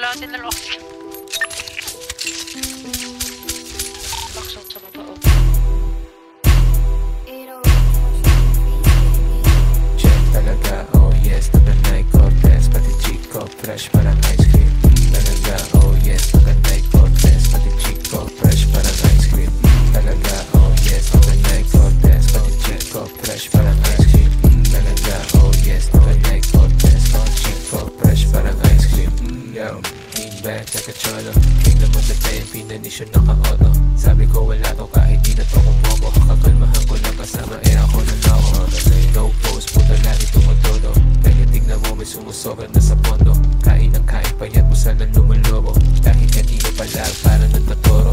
Natin na lock. Box out sa baba. Check talaga, oh yes, Tagaytay Cortez, pati Chico, fresh parang ice cream. Talaga, oh yes, Tagaytay Cortez, pati Chico, fresh parang ice cream. Talaga, oh yes, Tagaytay Cortez, pati Chico, fresh parang ice cream. Talaga, oh yes, Tagaytay Cortez, pati Chico, fresh parang ice cream. Yo, back like a cholo. Tingnan mo sa tayo, pinanisyon naka-auto. Sabi ko wala to kahit di na to kumobo. Kakalmahan ko lang kasama, ako na ako. No pose, puta lagi tumutodo. Kaya tignan mo may sumusobra na sa pondo. Kain ng kain, payat mo sana lumalobo. Dahil kanina pala parang nagtatoro.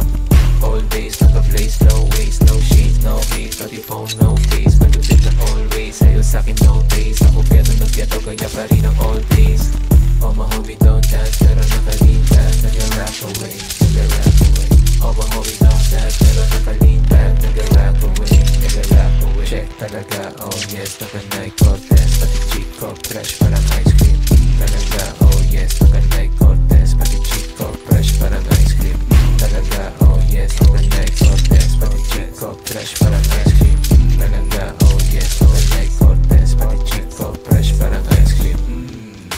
All days, naka-blaze, no waste, no shades, no haze. No phone, no face, malutin na always. Sa'yo sa'kin no taste. Ako pero nagyato, kaya pa rin ang all days. Oh my homie don't dance, pero naka-lean back, nag-rap away, nag-rap away. Oh my homie don't dance, pero naka-lean back, nag-rap away, nag-rap away. Check talaga, oh yes, Tagaytay Cortez, pati Chico, fresh parang ice cream. Talaga, oh yes, Tagaytay Cortez, pati Chico, fresh parang ice cream. Talaga, oh yes, Tagaytay Cortez, pati Chico, fresh parang ice cream. Talaga, oh yes, Tagaytay Cortez, pati Chico, fresh parang ice cream.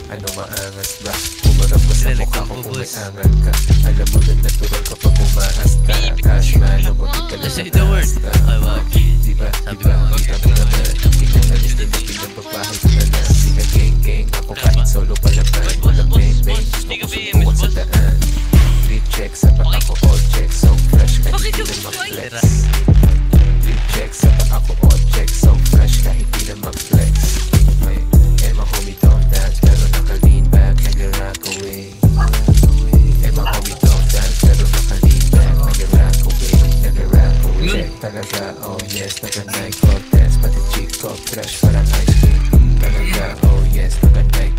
Ano maangas ba? Umarap mo sa mukha ko kung may angal ka. Alam mo na natural kapag umahas ka. Cashman, lumabit ka lang ang taas ka. Diba, diba, kita mo naman. Ikaw na rin din na pinagbabahay ko na lang. Di na gang-gang, ako kahit solo palaban. Walang bang-bang, gusto ko subukan sa daan. 3 checks, sapat ako all checks. So fresh kahit di na mag-flex. 3 checks, sapat ako all checks. So fresh kahit di na mag-flex. My homie don't dance, pero naka-lean back, nag-rock away. My homie don't dance, pero naka-lean back, nag-rock away, nag-rock away. Check talaga, oh yes, Tagaytay Cortez, pati Chico, fresh parang ice cream. Talaga, oh yes, Tagaytay